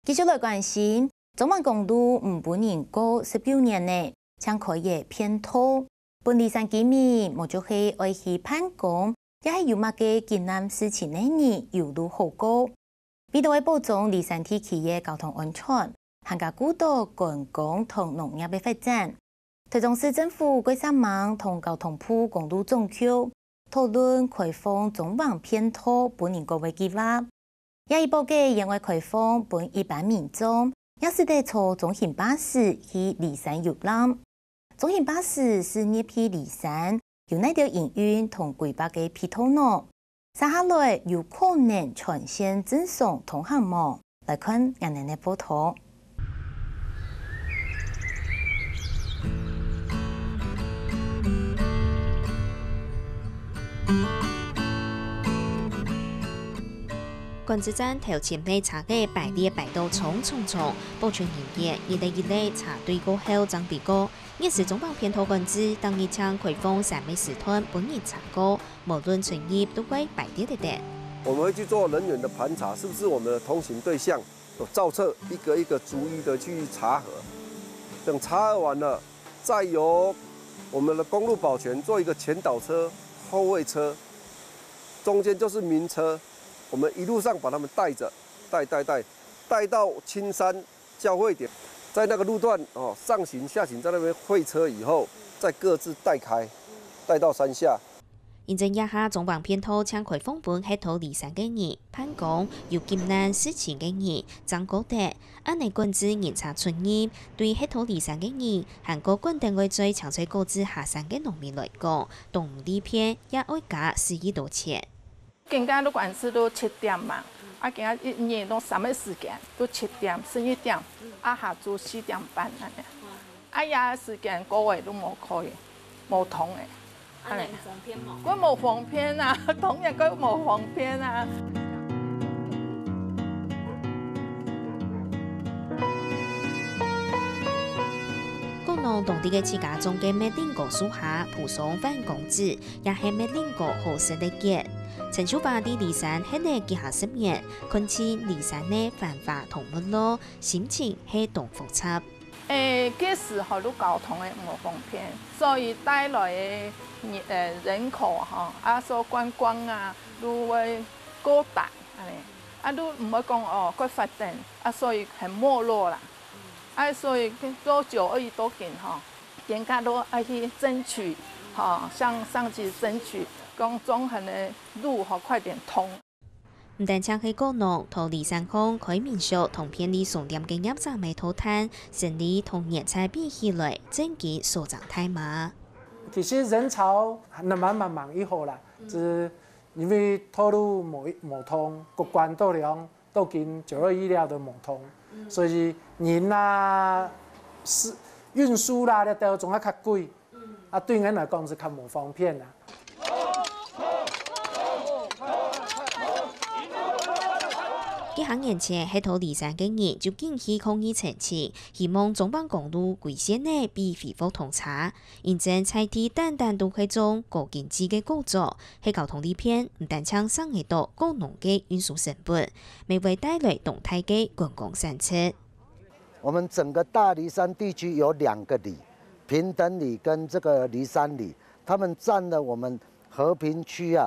继续来关心，中华公路本年过19年呢，将可以偏拖。本地上居民莫就系爱去盼工，也系有乜嘅艰难事情呢？你有路好高，为到保障离山地区嘅交通安全，行加古道观光同农业嘅发展。台中市政府规3忙同交通部公路总局讨论开放中环偏拖本年过嘅计划。也一部嘅因为开放本一般民众，也是得坐中型巴士去离山游览。中型巴士是入去离山，有那条营运同规划嘅配套呢？接下来有可能全线正常通行吗？来看今日嘅报道。管制站头前内查嘅排列排到重，保全人员一类查对过后装备过。也是中方偏拖管制，当日将开放3枚时段本日查过，无论存业都会排列的点。我们会去做人员的盘查，是不是我们的通行对象有造册，一个一个逐一的去查核。等查核完了，再由我们的公路保全做一个前导车、后位车，中间就是民车。我们一路上把他们带着，带到青山交汇点，在那个路段上行下行，在那边会车以后，再各自带开，带到山下。现在一下中环偏拖抢开放本系头离山嘅人，盼讲有艰难事情嘅人，张高德按内管制严查村业，对系头离山嘅人，韩国管定会最强吹果子下山嘅农民来讲，动力片也爱加4亿多钱。今天都管是都7点嘛，今日一年都3个时间，都7点、11点，下晝4點半安尼。夜時間個位都冇開，冇通誒。安尼方便冇？佢冇方便啊，當然佢冇方便啊。國內當地嘅自家種嘅麥林果樹下鋪上反公子，也係麥林果好食嘅結。陳小華啲離山喺呢幾下10年，看似離山呢繁華同沒落，心情係同複雜。嗰時候都交通嘅冇方便，所以帶來嘅人口所觀光啊都會過大，都唔會講佢發展，所以很沒落啦。所以多久而已都見人家都愛去爭取，向上級爭取。講中橫的路快點通。唔但將喺國內同離山鄉開民宿同便利商店嘅業者未討攤，生意同年菜比起來，整體所漲太碼。其實人潮係慢慢忙以後啦，只因為道路冇通，各關道量都跟9月1日都冇通，所以人啊、運輸啦，咧都仲係較貴，對人來講是較冇方便啦。幾行年前喺頭離山嘅人就建議抗議澄清，希望中環公路規線內必恢復通查。現正菜地單都係種高經濟嘅工作，喺交通呢片唔但搶上嚟到高農嘅運輸成本，未為帶來動態嘅觀光產出。我們整個大離山地區有2個里，平等里跟這個離山里，他們佔了我們和平區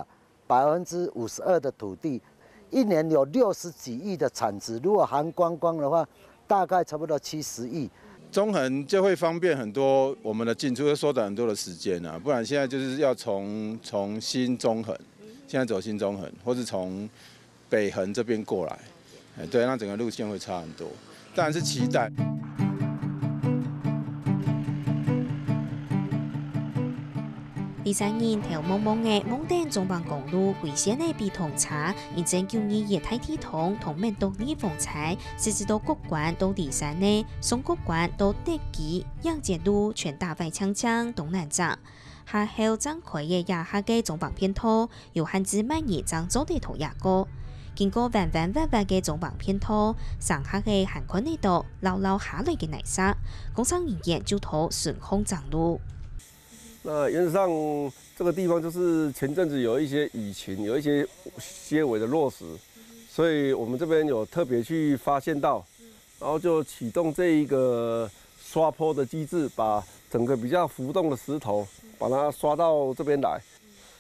52%的土地。一年有60幾億的產值，如果含觀光的話，大概差不多70億。中橫就會方便很多，我們的進出會縮短很多的時間啊，不然現在就是要從新中橫，現在走新中橫，或是從北橫這邊過來，對，那整個路線會差很多。當然是期待。離山人頭茫茫嘅蒙頂中環公路規線內被通查，現正叫你熱體鐵通同面獨立風采，甚至到國關到離山呢，從國關到德基、陽節路全大塊槍東南站，下後張開嘅也下嘅中環偏拖，由限制萬二張做地圖也過。經過彎嘅中環偏拖，上下嘅涵蓋呢度撈下來嘅泥沙，工商人員就討順風長路。那原則上，這個地方就是前陣子有一些雨情，有一些些微的落石，所以我們這邊有特別去發現到然后就启动这一个刷坡的机制，把整个比较浮动的石头把它刷到这边来。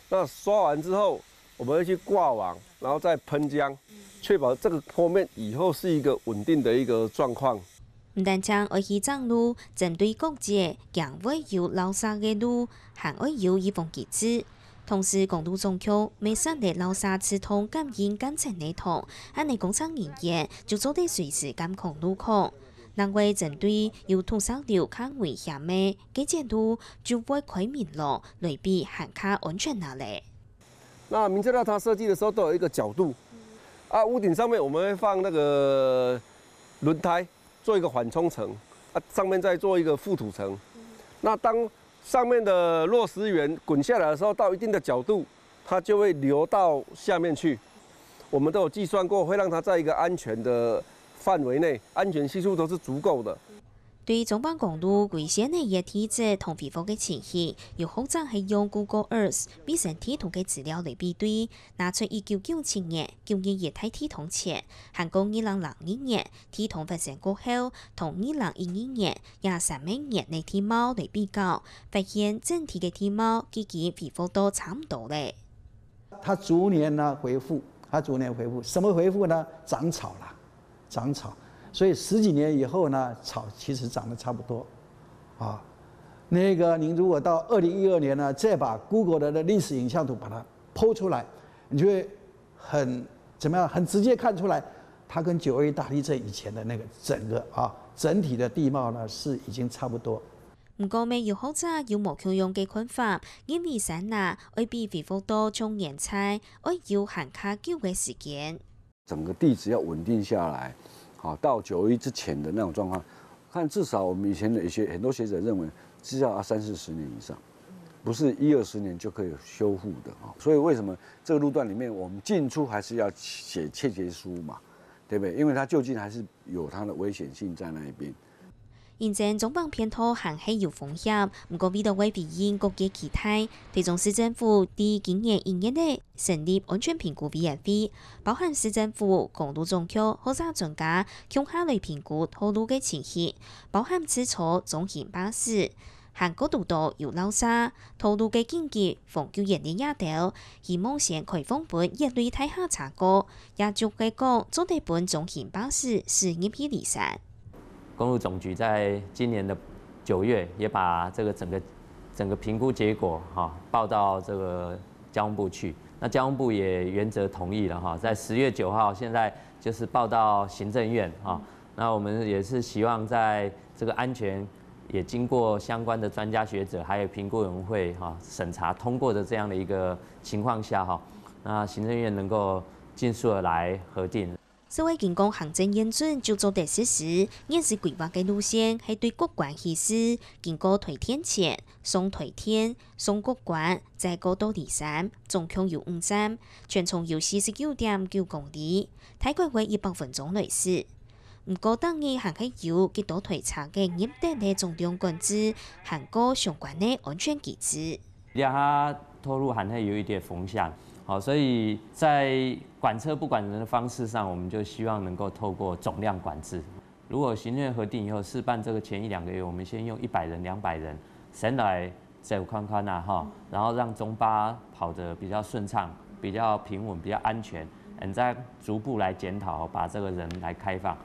那刷完之后，我们会去挂网，然后再喷浆，确保这个坡面以后是一个稳定的一个状况。唔但将爱去长路，针对各界行会有捞沙嘅路，还爱有一封机制。同时，公路总局每上的捞沙刺痛感染感情系统，按你工厂人员就做得随时监控路况。难怪针对有土石流较危险的基建路，就会开明路，类比还较安全哪嘞。那明车道它设计的时候都有一个角度，屋顶上面我们会放那个轮胎，做一个缓冲层，上面再做一个覆土层。那当上面的落石源滚下来的时候，到一定的角度，它就会流到下面去。我们都有计算过，会让它在一个安全的范围内，安全系数都是足够的。对中邦公路危险的热体质同皮肤嘅情形，有学者係用 Google Earth 比成地圖嘅資料嚟比對，拿出1997年9月熱體系統前，韓國2002年體統發生過後，同2012年23年嘅體貌嚟比較，發現整體嘅體貌其實皮膚都差唔多咧。它逐年呢恢復，什麼恢復呢？長草啦，長草。所以10幾年以後呢，草其實長得差不多，那個您如果到2012年呢，再把 Google 的歷史影像圖把它剖出來，你就會很直接看出來，它跟921大地震以前的那個整體的地貌呢是已經差不多。唔過，未有學者有無強用嘅看法，因為山呐會比皮膚多種顏彩，會要很較久嘅時間。整個地質要穩定下來。到921之前的那種狀況，看至少我們以前的很多學者認為，至少要30-40年以上，不是10-20年就可以修復的。所以為什麼這個路段裡面我們進出還是要寫切結書嘛，對不對？因為它究竟還是有它的危險性在那一邊。現正中邦偏拖還係有風險，唔過為到為回應各界期待，台中市政府於今年1月內成立安全評估委員會，包含市政府、公路總局、學者專家向下嚟評估道路嘅情形，包含試錯中型巴士，韓國道道有漏沙，道路嘅緊急防救演練也到，希望先開放本一類大廈查過，也逐嘅講做地本中型巴士是入去離山。公路總局在今年的9月也把這個整個評估結果報到這個交通部去，那交通部也原則同意了在10月9號，現在就是報到行政院那我們也是希望在這個安全也經過相關的專家學者還有評估委員會審查通過的這樣的一個情況下那行政院能夠盡速的來核定。所謂經過行政驗準就做地實施，現時規劃嘅路線係對國關起始，經過台天前、送台天、送國關，再過到離山，總共有5站，全長有49.9公里，大概為100分鐘類似。唔過當然還係有幾多推測嘅嚴格嘅重量管制，韓國相關嘅安全機制。它透露還係有一點風險。所以在管車不管人的方式上，我們就希望能夠透過總量管制。如果行政院核定以後，試辦這個前1-2個月，我們先用100人、200人，先來走寬寬然後讓中巴跑得比較順暢、比較平穩、比較安全，再逐步來檢討，把這個人來開放。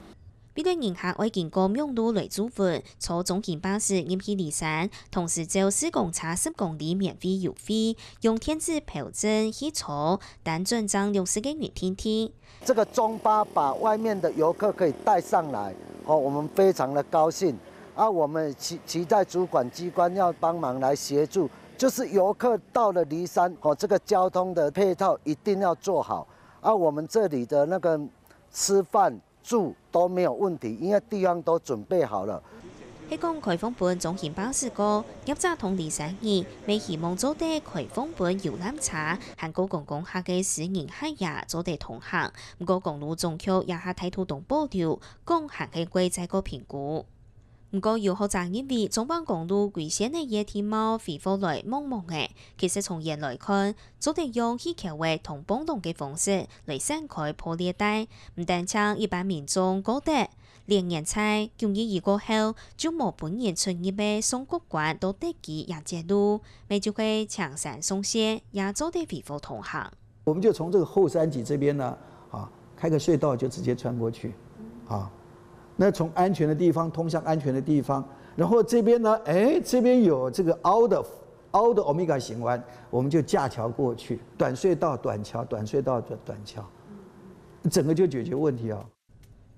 比對銀行會經過苗路來組分，坐中型巴士入去離山，同時就4公差10公里免費油費，用電子票證去坐，但轉賬60個元天天。這個中巴把外面的遊客可以帶上來，我們非常的高興。我們期待主管機關要幫忙來協助，就是遊客到了離山，這個交通的配套一定要做好。我們這裡的那個吃飯住都沒有問題，因為地方都準備好了。喺講開放本中型巴士個入閘同離山兒，未希望做地開放本遊覽車，韓國公共客嘅私人客也做地同行。不過公路總局也係態度同保留，講行係貴在個評估。不過有學者認為，中邦公路危險嘅熱體貌恢復來茫茫嘅，其實從現來看，做地用氣球為同蹦動嘅方式嚟散開破裂帶，唔但將一般民眾覺得連年菜9月1過後，就冇本年春日嘅送國館到地基也揭露，咪就會搶山送蟹，也做得恢復通航。我們就從這個後山脊這邊呢，開個隧道就直接穿過去，那從安全的地方通向安全的地方，然後這邊呢，這邊有這個凹的歐米伽型灣，我們就架橋過去，短隧道短橋，短隧道短橋，整個就解決問題啊。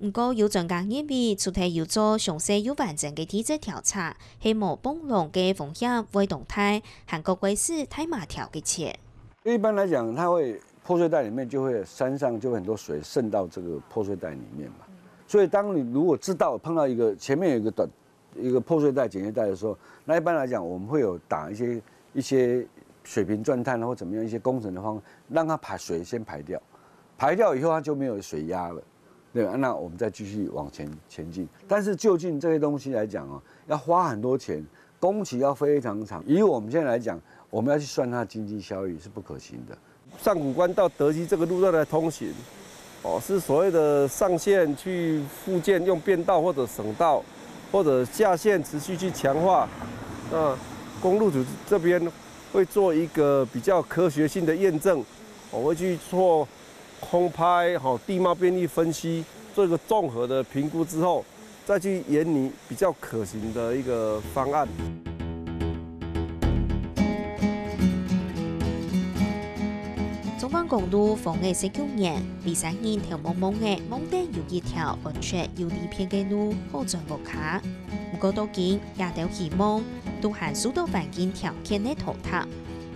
不過有專家認為，除咗要做詳細又完整嘅體質調查，希望崩龍嘅風險會動態，韓國會是太馬條嘅切。一般來講，它會破碎帶裡面就會山上就會很多水滲到這個破碎帶裡面嘛，所以當你如果知道碰到一個前面有一個破碎帶、剪接帶的時候，那一般來講我們會有打一些水平鑽探或怎麼樣一些工程的方法，讓它把水先排掉，排掉以後它就沒有水壓了，對吧？那我們再繼續往前進。但是究竟這些東西來講哦，要花很多錢，工期要非常長。以我們現在來講，我們要去算它的經濟效益是不可行的。上古關到德基這個路段來通行，是所謂的上線去復建用變道或者省道，或者下線持續去強化。那公路組這邊會做一個比較科學性的驗證，我會去做空拍、地貌變異分析，做一個綜合的評估之後，再去研擬比較可行的一個方案。中橫公路逢嘅19年，23年條蒙蒙嘅蒙頂有一條安全又利便嘅路，好轉無卡。不過到今也都希望都限速度環境條件嘅淘汰，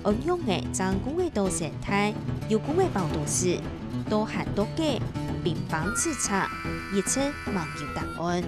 安用嘅將公衛道生態，有公衛道都市，都限多嘅，並幫自查，一切網有答案。